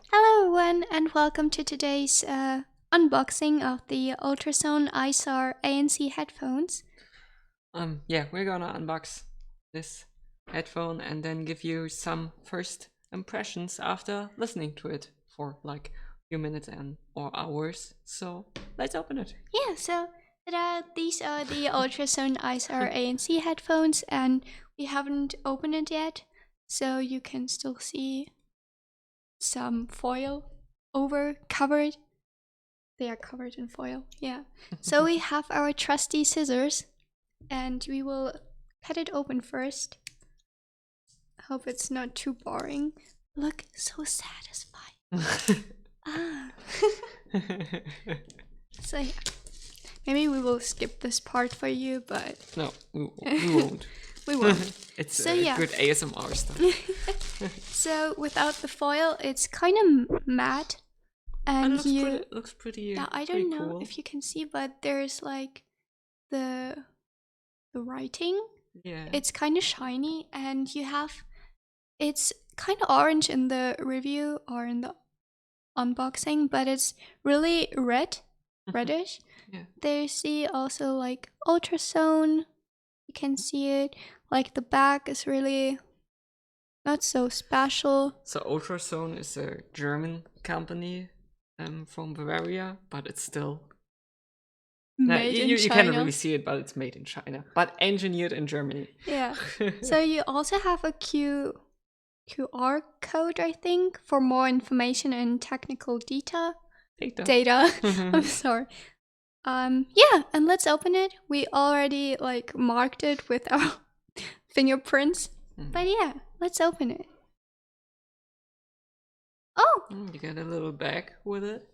Hello everyone and welcome to today's unboxing of the Ultrasone ISAR ANC headphones. We're gonna unbox this headphone and then give you some first impressions after listening to it for like a few minutes or hours. So let's open it. Yeah, so these are the Ultrasone ISAR ANC headphones and we haven't opened it yet, so you can still see some foil over covered. They are covered in foil, yeah. So we have our trusty scissors and we will cut it open first. Hope it's not too boring. Look, so satisfying. Ah. So yeah, maybe we will skip this part for you, but No, we won't. we won't. It's So, yeah. good ASMR stuff. So without the foil, it's kind of matte, and looks pretty. Yeah, I don't know if you can see, but there's like the writing. Yeah. It's kind of shiny, and it's kind of orange in the review or in the unboxing, but it's really reddish. Yeah. They see also like ultrasone. You can see it. Like the back is really not so special. So Ultrasone is a German company from Bavaria, but it's still Made in you China. cannot really see it, but it's made in China, but engineered in Germany. Yeah. So you also have a QR code, I think, for more information and technical data. I'm sorry. Yeah, and let's open it. We already like marked it with our fingerprints. But yeah, let's open it. Oh! You get a little bag with it.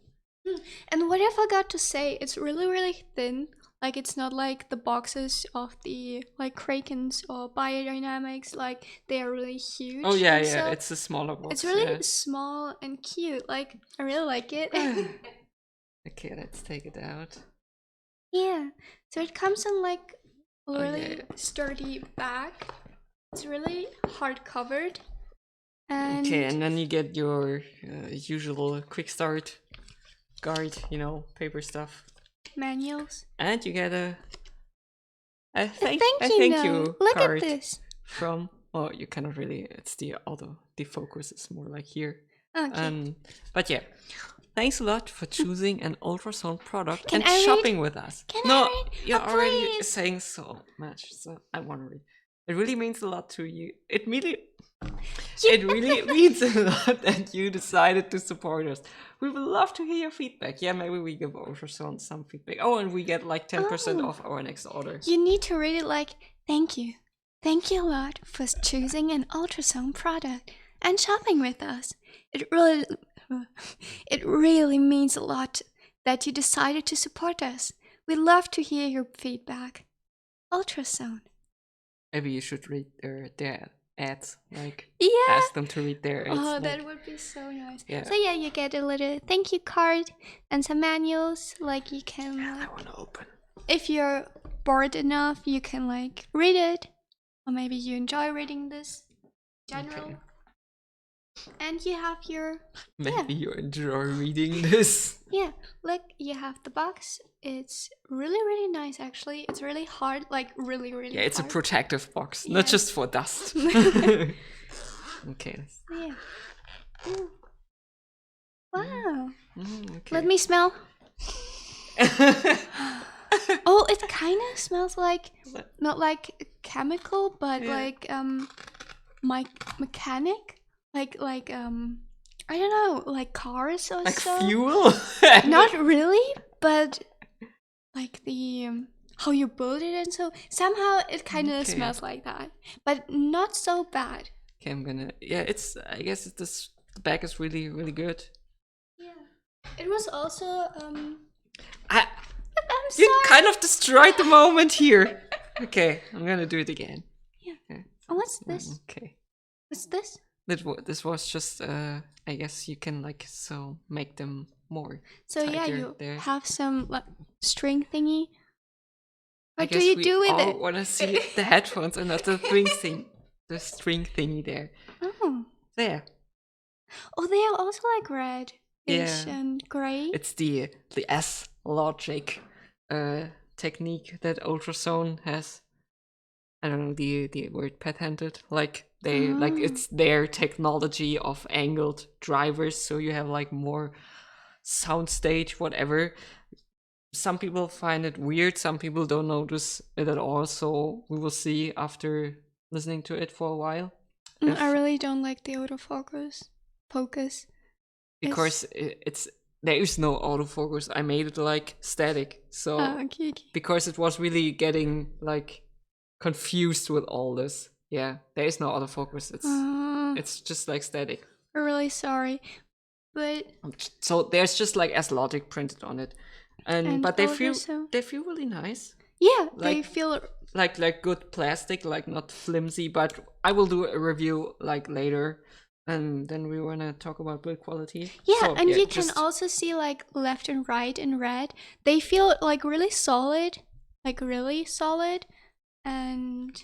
And what I forgot to say, it's really, really thin. Like, it's not like the boxes of the, like, Krakens or Biodynamics. Like, they are really huge. Oh, yeah, yeah, it's a smaller box. It's really small and cute. Like, I really like it. Okay, let's take it out. Yeah, so it comes in, like, a really sturdy bag. It's really hard covered. And okay, and then you get your usual quick start guide, paper stuff. Manuals. And you get a thank you Look card at this. From, well, you cannot really, it's the focus is more like here. Okay. But yeah, thanks a lot for choosing an Ultrasone product Can and I shopping with us. Can No, I read? you're Oh, already please. saying so much, so I want to read. It really means a lot to you. It really means a lot that you decided to support us. We would love to hear your feedback. Yeah, maybe we give Ultrasound some feedback. Oh, and we get like 10% off our next order. You need to read it like, thank you. Thank you a lot for choosing an ultrasound product and shopping with us. It really means a lot that you decided to support us. We love to hear your feedback. Ultrasound. Maybe you should read their ads, like ask them to read their ads. Oh, that would be so nice. Yeah. So yeah, you get a little thank you card and some manuals. Like you can. I want to open. If you're bored enough, you can like read it, or maybe you enjoy reading this. General. Okay. And you have your. Maybe you enjoy reading this. Yeah, look, you have the box. It's really, really nice, actually. It's really hard, like really, really. Yeah, it's hard. A protective box, not just for dust. Okay. Yeah. Ooh. Wow. Okay. Let me smell. Oh, it kind of smells like not like chemical, but like mechanic, like I don't know, like cars or like so. Fuel? Not really, but like the how you build it, and so somehow it kind of smells like that, but not so bad. Okay, I'm gonna. Yeah, I guess the bag is really, really good. Yeah, it was also You kind of destroyed the moment here. Okay, I'm gonna do it again. Yeah. Okay. Oh, what's this? Okay. What's this? This was just I guess you can like make them more. So yeah, you have some like string thingy. What do you do with it? I want to see the headphones and not the string thingy there. Oh. There. Oh, they are also like red Yeah. and gray. It's the S logic technique that Ultrasone has. I don't know the word patented. Like it's their technology of angled drivers, so you have like more soundstage, whatever. Some people find it weird, some people don't notice it at all, so we will see after listening to it for a while. I really don't like the autofocus. Because it's there is no autofocus. I made it like static, so okay. because it was really getting like confused with all this. Yeah, there is no autofocus. It's just like static. We're really sorry, but so there's just like S logic printed on it, and but they feel really nice. Yeah, like, they feel like good plastic, like not flimsy. But I will do a review like later, and then we wanna talk about build quality. Yeah, so, and you can also see like left and right in red. They feel like really solid, and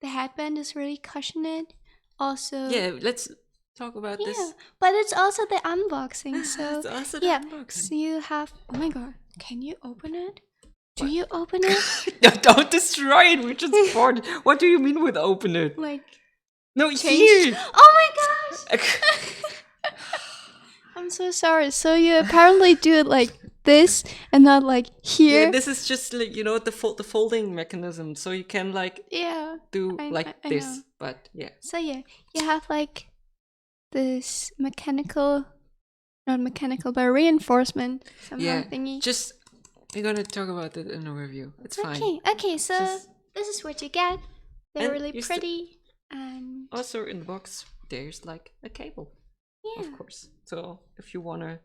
the headband is really cushioned. Also, yeah, let's talk about this. Yeah, but it's also the unboxing. So it's also the unboxing. So you have. Oh my god! Can you open it? Do you open it? No, don't destroy it. We just bought it. What do you mean with open it? Like, no, here. Oh my gosh! I'm so sorry. So you apparently do it like this and not like here. Yeah, this is just like the folding mechanism, so you can like do I this. Know. But yeah. So yeah, you have like this not mechanical, but reinforcement somehow thingy. Just we're gonna talk about it in a review. It's fine. Okay. So this is what you get. They're really pretty, and also in the box there's like a cable. Yeah. Of course. So if you wanna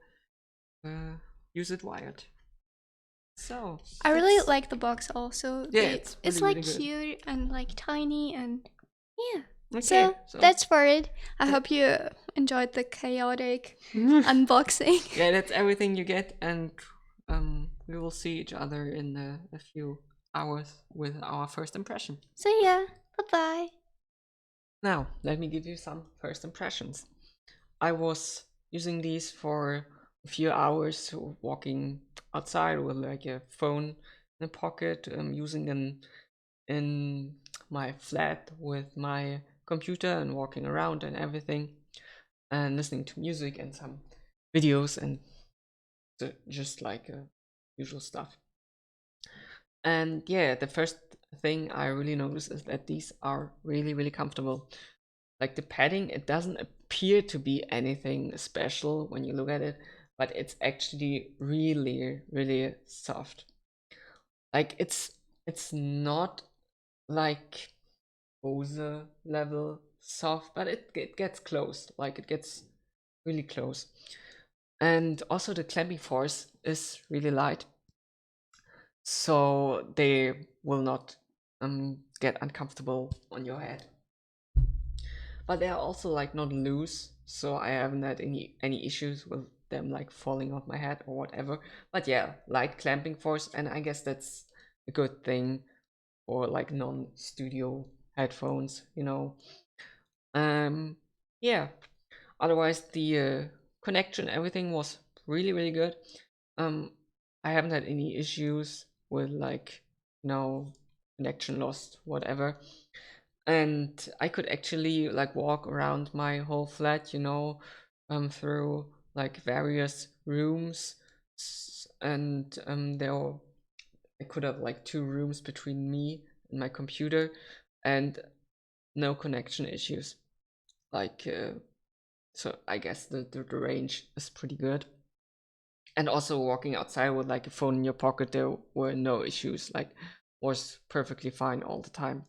use it wired. So I really like the box also. Yeah, it's like really cute and like tiny and yeah. Okay, so that's for it. I hope you enjoyed the chaotic unboxing. Yeah, that's everything you get, and we will see each other in a few hours with our first impression. So yeah, bye-bye. Now, let me give you some first impressions. I was using these for a few hours, walking outside with like a phone in a pocket, using them in my flat with my computer and walking around and everything, and listening to music and some videos and just like usual stuff. And yeah, the first thing I really noticed is that these are really, really comfortable. Like the padding, it doesn't appear to be anything special when you look at it, but it's actually really, really soft. Like it's not like Bose level soft, but it gets close. Like it gets really close. And also the clamping force is really light, so they will not get uncomfortable on your head. But they are also like not loose, so I haven't had any issues with them like falling off my head or whatever. But yeah, light clamping force, and I guess that's a good thing for like non-studio headphones, yeah. Otherwise, the connection, everything was really, really good. I haven't had any issues with like connection lost, whatever. And I could actually like walk around my whole flat, through like various rooms, and I could have like 2 rooms between me and my computer, and no connection issues. Like so I guess the range is pretty good. And also walking outside with like a phone in your pocket, there were no issues. Like was perfectly fine all the time.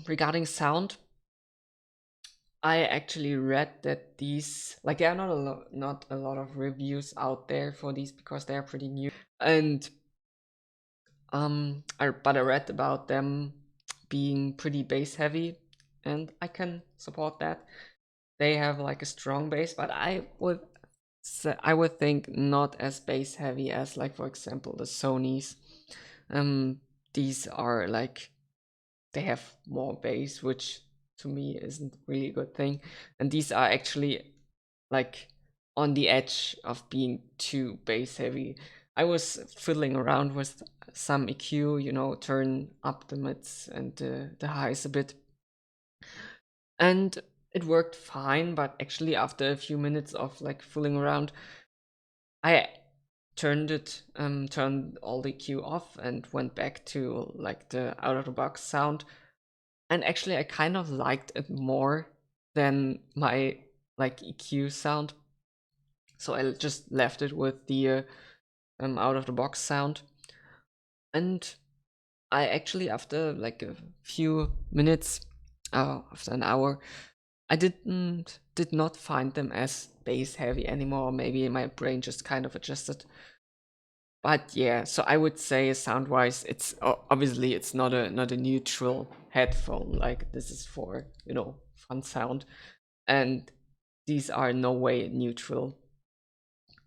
Regarding sound, I actually read that these, like, there are not a lot of reviews out there for these because they are pretty new. And but I read about them being pretty bass heavy, and I can support that. They have like a strong bass, but I would think not as bass heavy as, like, for example, the Sonys. These are like, they have more bass, which to me isn't really a good thing. And these are actually like on the edge of being too bass heavy. I was fiddling around with some EQ, you know, turn up the mids and the highs a bit. And it worked fine, but actually after a few minutes of like fooling around, I turned all the EQ off and went back to like the out of the box sound. And actually I kind of liked it more than my like EQ sound. So I just left it with the out of the box sound. And I actually, after like a few minutes, after an hour, I did not find them as bass heavy anymore. Maybe my brain just kind of adjusted. But yeah, so I would say sound wise, it's obviously it's not a neutral headphone. Like this is for, you know, fun sound, and these are no way neutral.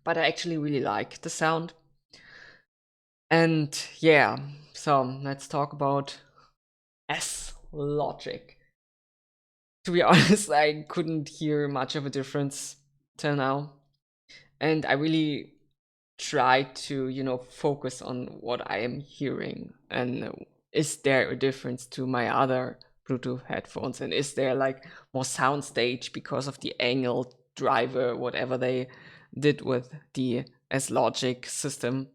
But I actually really like the sound. And yeah, so let's talk about S Logic. To be honest, I couldn't hear much of a difference till now. And I really tried to, you know, focus on what I am hearing. And is there a difference to my other Bluetooth headphones? And is there like more soundstage because of the angle driver, whatever they did with the S Logic system?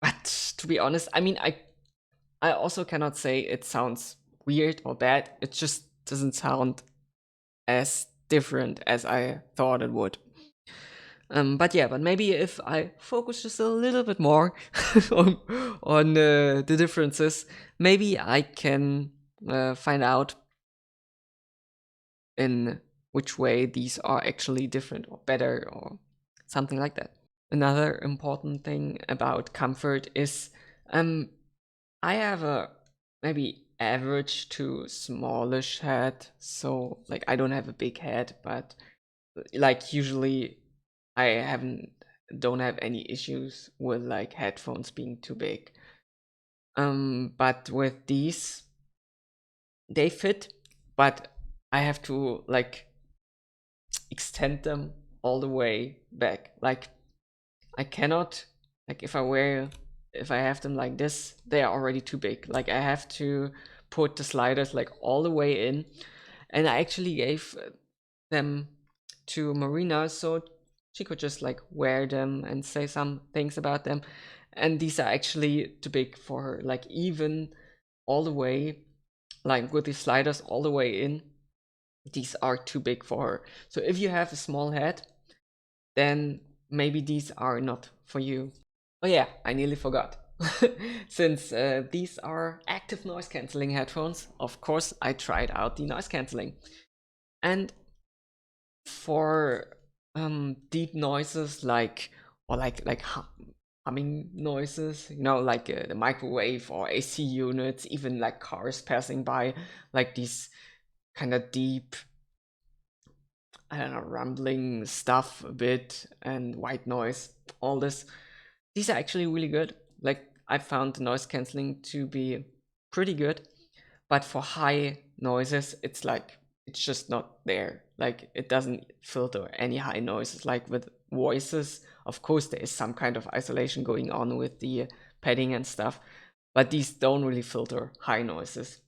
But to be honest, I mean, I also cannot say it sounds weird or bad. It just doesn't sound as different as I thought it would. But yeah, but maybe if I focus just a little bit more on the differences, maybe I can find out in which way these are actually different or better or something like that. Another important thing about comfort is I have a maybe average to smallish head, so like I don't have a big head, but like usually I haven't don't have any issues with like headphones being too big. But with these, they fit, but I have to like extend them all the way back. Like I cannot, like if I have them like this, they are already too big. Like I have to put the sliders like all the way in. And I actually gave them to Marina so she could just like wear them and say some things about them. And these are actually too big for her. Like even all the way, like with the sliders all the way in, these are too big for her. So if you have a small head, then maybe these are not for you. Oh yeah, I nearly forgot. Since these are active noise cancelling headphones, of course I tried out the noise cancelling. And for deep noises like or like humming noises, you know, like the microwave or AC units, even like cars passing by, like these kind of deep, I don't know, rumbling stuff a bit and white noise, all this. These are actually really good. Like I found the noise cancelling to be pretty good, but for high noises, it's like it's just not there. Like it doesn't filter any high noises. Like with voices, of course, there is some kind of isolation going on with the padding and stuff, but these don't really filter high noises,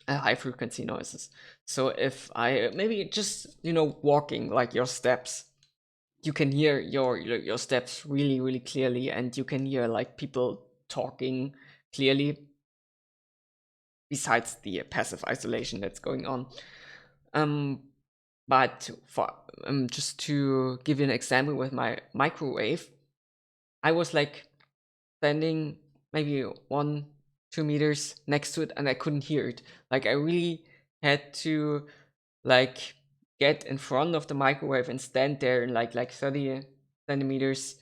high frequency noises. So if I maybe just, you know, walking like your steps, you can hear your steps really clearly, and you can hear like people talking clearly besides the passive isolation that's going on. um but for just to give you an example with my microwave, I was like standing maybe 1-2 meters next to it and I couldn't hear it. Like I really had to like get in front of the microwave and stand there in like 30 centimeters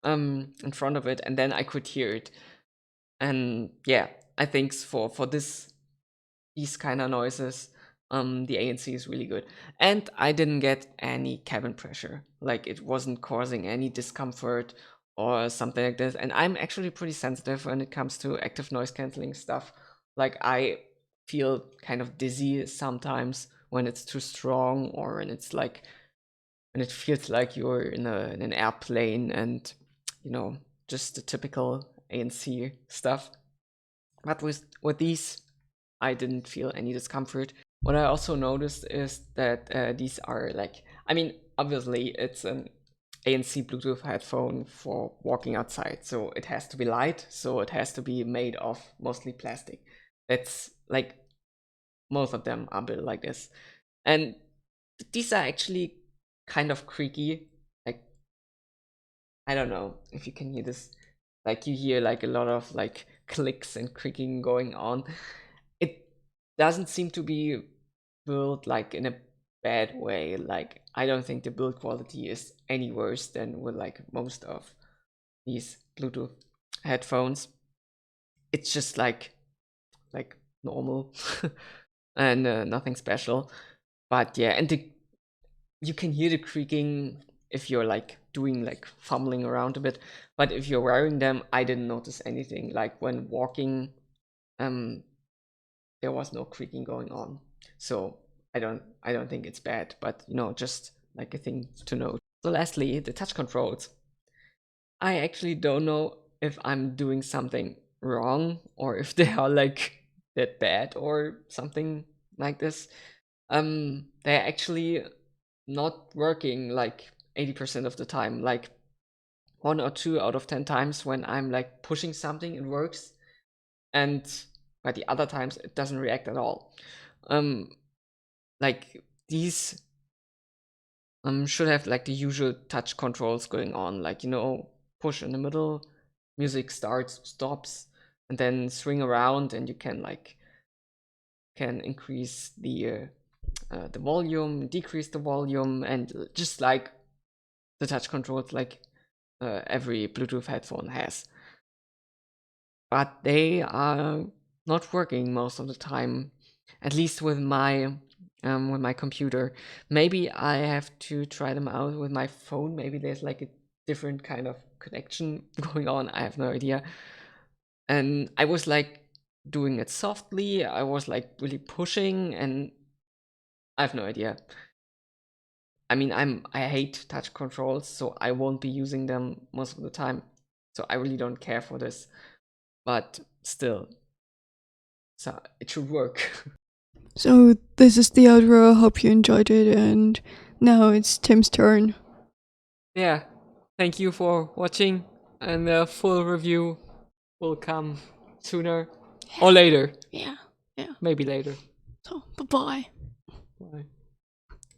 in front of it, and then I could hear it. And yeah, I think for these kind of noises, the ANC is really good. And I didn't get any cabin pressure. Like it wasn't causing any discomfort or something like this. And I'm actually pretty sensitive when it comes to active noise canceling stuff. Like I feel kind of dizzy sometimes when it's too strong, or when it's like when it feels like you're in an airplane, and just the typical ANC stuff. But with these, I didn't feel any discomfort. What I also noticed is that these are like, I mean, obviously it's an ANC Bluetooth headphone for walking outside, so it has to be light, so it has to be made of mostly plastic. That's like, most of them are built like this. And these are actually kind of creaky. Like, I don't know if you can hear this. Like, you hear like a lot of like clicks and creaking going on. It doesn't seem to be built like in a bad way. Like, I don't think the build quality is any worse than with like most of these Bluetooth headphones. It's just like normal and nothing special. But yeah, and you can hear the creaking if you're like doing like fumbling around a bit. But if you're wearing them, I didn't notice anything. Like when walking, there was no creaking going on. So I don't think it's bad, but just like a thing to note. So lastly, the touch controls. I actually don't know if I'm doing something wrong, or if they are like that bad or something like this. They're actually not working like 80% of the time. Like 1 or 2 out of 10 times when I'm like pushing something, it works, and by the other times it doesn't react at all. Like these should have like the usual touch controls going on, like push in the middle, music starts, stops, and then swing around, and you can increase the volume, decrease the volume, and just like the touch controls like every Bluetooth headphone has. But they are not working most of the time, at least with my computer. Maybe I have to try them out with my phone. Maybe there's like a different kind of connection going on. I have no idea. And I was like doing it softly. I was like really pushing, and I have no idea. I mean, I hate touch controls, so I won't be using them most of the time. So I really don't care for this. But still, so it should work. So this is the outro. Hope you enjoyed it, and now it's Tim's turn. Yeah, thank you for watching, and the full review will come sooner or later. Yeah. Maybe later. So bye-bye. Bye.